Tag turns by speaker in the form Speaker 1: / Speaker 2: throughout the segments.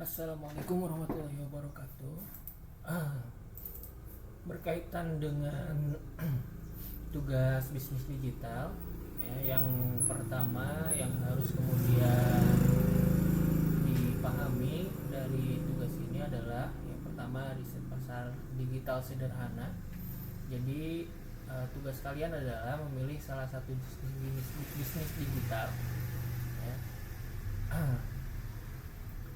Speaker 1: Assalamualaikum warahmatullahi wabarakatuh. Berkaitan dengan tugas bisnis digital, ya, yang pertama yang harus kemudian dipahami dari tugas ini adalah yang pertama riset pasar digital sederhana. Jadi tugas kalian adalah memilih salah satu bisnis digital, ya.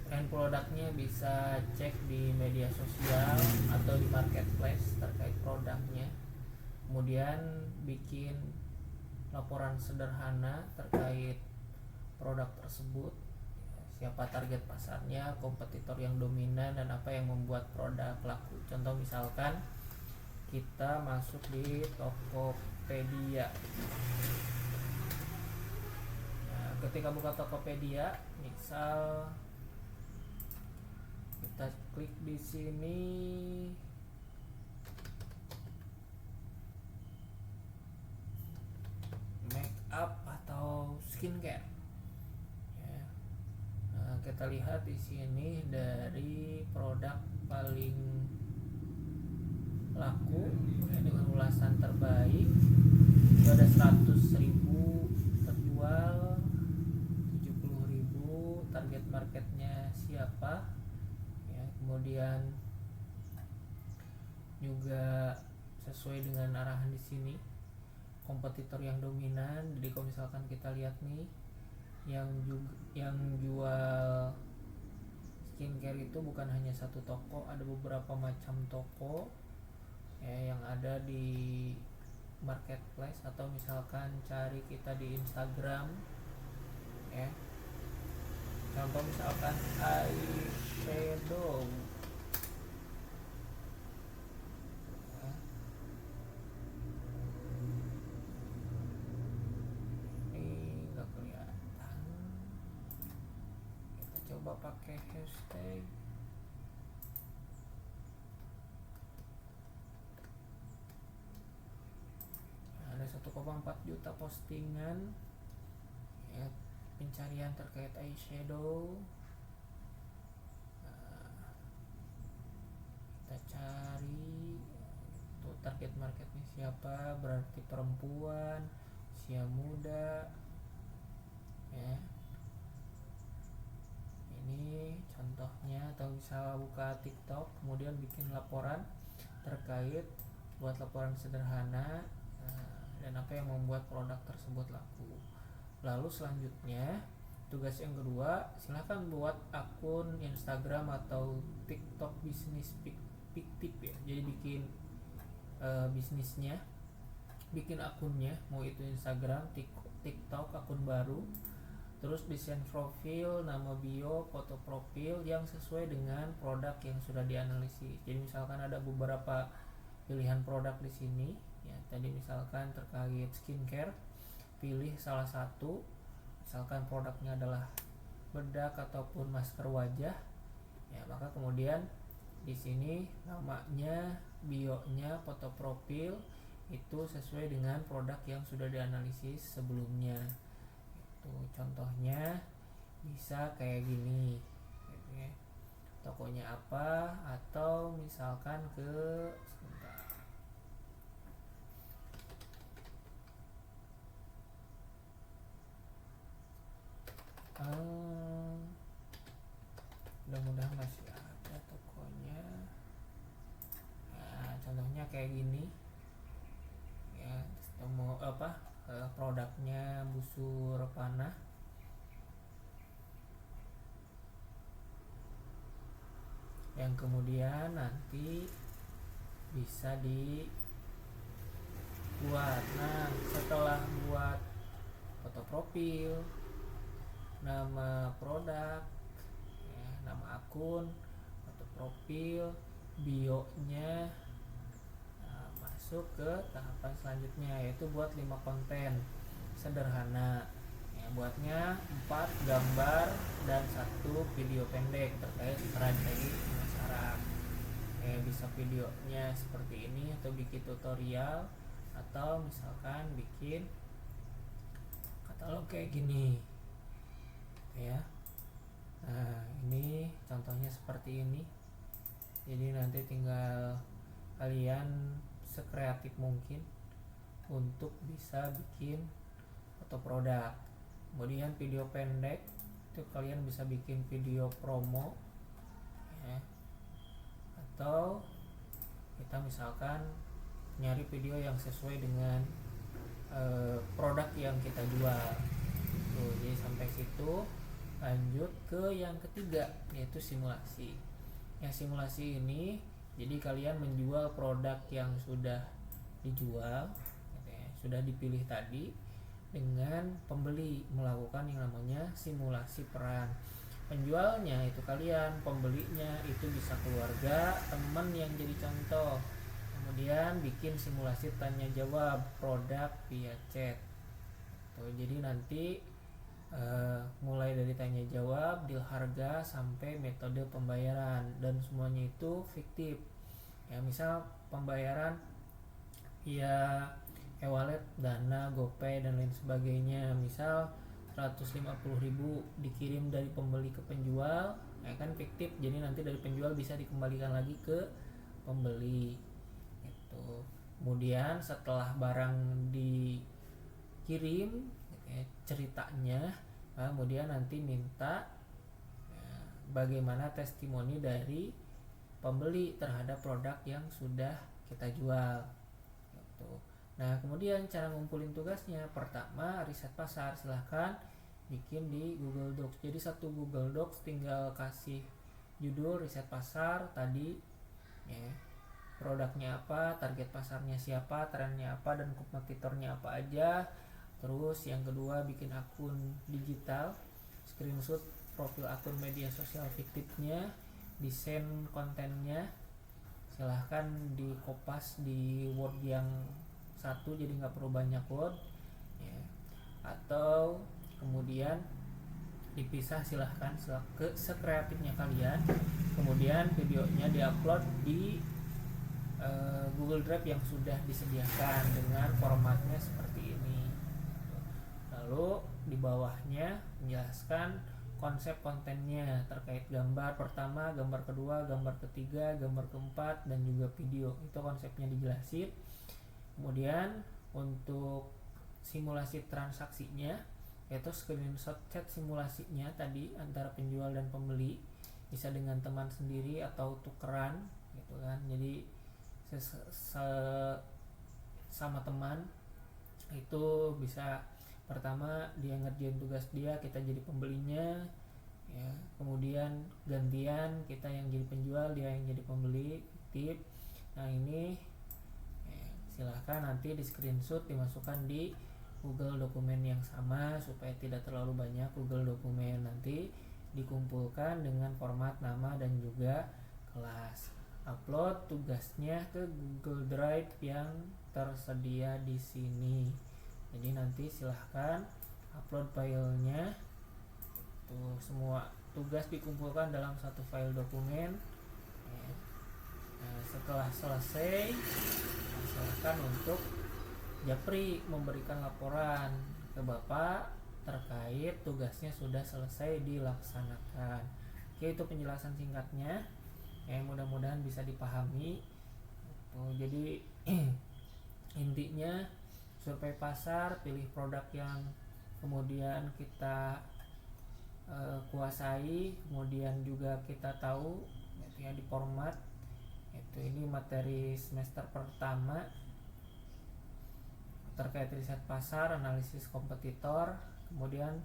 Speaker 1: Trend produknya bisa cek di media sosial atau di marketplace terkait produknya. Kemudian bikin laporan sederhana terkait produk tersebut, siapa target pasarnya, kompetitor yang dominan, dan apa yang membuat produk laku. Contoh misalkan kita masuk di Tokopedia. Nah, ketika buka Tokopedia, misal kita klik di sini make up atau skincare, ya. Nah, kita lihat di sini dari produk paling laku, ya, dengan ulasan terbaik itu ada 100.000 terjual, 70.000 target marketnya siapa. Kemudian juga sesuai dengan arahan di sini kompetitor yang dominan. Jadi kalau misalkan kita lihat nih yang jual skincare itu bukan hanya satu toko, ada beberapa macam toko, ya, yang ada di marketplace. Atau misalkan cari kita di Instagram, ya, contoh misalkan eyeshadow, ya. Ini nggak kelihatan, kita coba pakai hashtag. Nah, ada 1,4 juta postingan, ya, pencarian terkait eyeshadow. Kita cari tuh target marketnya siapa, berarti perempuan, usia muda, ya. Ini contohnya. Atau misal buka TikTok kemudian bikin laporan terkait, buat laporan sederhana, dan apa yang membuat produk tersebut laku. Lalu selanjutnya tugas yang kedua, silahkan buat akun Instagram atau TikTok bisnis fiktif, ya. Jadi bikin bisnisnya, bikin akunnya, mau itu Instagram, TikTok, akun baru. Terus desain profil, nama bio, foto profil yang sesuai dengan produk yang sudah dianalisis. Jadi misalkan ada beberapa pilihan produk di sini, ya. Tadi misalkan terkait skincare, pilih salah satu. Misalkan produknya adalah bedak ataupun masker wajah, ya, maka kemudian di sini namanya, bio-nya, foto profil itu sesuai dengan produk yang sudah dianalisis sebelumnya. Itu contohnya bisa kayak gini, gitu, ya. Tokonya apa, atau misalkan ke sebentar. Mudah-mudahan masih ada tokonya. Nah, contohnya kayak gini, ya. Produknya busur panah, yang kemudian nanti bisa dibuat. Nah, setelah buat foto profil, nama produk, ya, nama akun, foto profil, bio-nya, masuk ke tahapan selanjutnya, yaitu buat 5 konten sederhana, ya. Buatnya 4 gambar dan 1 video pendek terkait strategi pemasaran. Bisa videonya seperti ini, atau bikin tutorial, atau misalkan bikin katalog kayak gini, ya. Nah, ini contohnya seperti ini. Jadi nanti tinggal kalian sekreatif mungkin untuk bisa bikin foto produk. Kemudian video pendek itu kalian bisa bikin video promo ya. Atau kita misalkan nyari video yang sesuai dengan produk yang kita jual. Tuh, jadi sampai situ. Lanjut ke yang ketiga, yaitu simulasi. Yang simulasi ini jadi kalian menjual produk yang sudah dijual gitu ya, sudah dipilih tadi, dengan pembeli melakukan yang namanya simulasi peran. Penjualnya itu kalian, pembelinya itu bisa keluarga, teman yang jadi contoh. Kemudian bikin simulasi tanya jawab produk via chat. Tuh, jadi nanti mulai dari tanya jawab, deal harga, sampai metode pembayaran, dan semuanya itu fiktif ya. Misal pembayaran via e-wallet, Dana, GoPay dan lain sebagainya. Misal 150.000 dikirim dari pembeli ke penjual ya kan, fiktif. Jadi nanti dari penjual bisa dikembalikan lagi ke pembeli itu. Kemudian setelah barang dikirim ya, ceritanya kemudian nanti minta ya, bagaimana testimoni dari pembeli terhadap produk yang sudah kita jual gitu. Nah, kemudian cara ngumpulin tugasnya, pertama riset pasar. Silahkan bikin di Google Docs. Jadi satu Google Docs tinggal kasih judul riset pasar tadi ya, produknya apa, target pasarnya siapa, trennya apa, dan kompetitornya apa aja. Terus yang kedua bikin akun digital, screenshot profil akun media sosial fiktifnya, desain kontennya, silahkan dikopas di Word yang satu jadi nggak perlu banyak Word ya. Atau kemudian dipisah, silahkan sekreatifnya kalian. Kemudian videonya diupload di Google Drive yang sudah disediakan dengan formatnya seperti ini. Lalu di bawahnya menjelaskan konsep kontennya terkait gambar pertama, gambar kedua, gambar ketiga, gambar keempat, dan juga video. Itu konsepnya dijelasin. Kemudian untuk simulasi transaksinya, yaitu screenshot chat simulasinya tadi antara penjual dan pembeli, bisa dengan teman sendiri atau tukeran gitu kan. Jadi sama teman itu bisa, pertama dia ngerjain tugas dia, kita jadi pembelinya ya. Kemudian gantian, kita yang jadi penjual, dia yang jadi pembeli, tip. Nah ini ya, silahkan nanti di screenshot dimasukkan di Google dokumen yang sama supaya tidak terlalu banyak Google dokumen. Nanti dikumpulkan dengan format nama dan juga kelas. Upload tugasnya ke Google Drive yang tersedia di sini. Jadi nanti silahkan upload filenya. Tuh, semua tugas dikumpulkan dalam satu file dokumen ya. Nah, setelah selesai silahkan untuk Japri memberikan laporan ke Bapak terkait tugasnya sudah selesai dilaksanakan. Oke, itu penjelasan singkatnya ya, mudah-mudahan bisa dipahami. Tuh, jadi intinya survei pasar, pilih produk yang kemudian kita kuasai, kemudian juga kita tahu ya di format itu. Ini materi semester pertama terkait riset pasar, analisis kompetitor, kemudian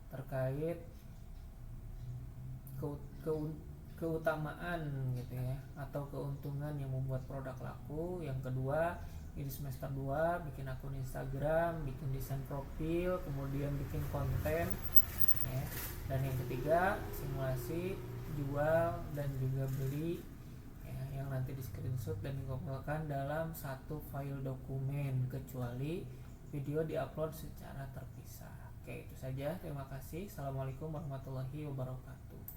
Speaker 1: terkait keutamaan gitu ya, atau keuntungan yang membuat produk laku. Yang kedua, ini semester 2 bikin akun Instagram, bikin desain profil, kemudian bikin konten ya. Dan yang ketiga, simulasi jual dan juga beli ya, yang nanti di screenshot dan dikumpulkan dalam satu file dokumen, kecuali video diupload secara terpisah. Oke, itu saja. Terima kasih. Assalamualaikum warahmatullahi wabarakatuh.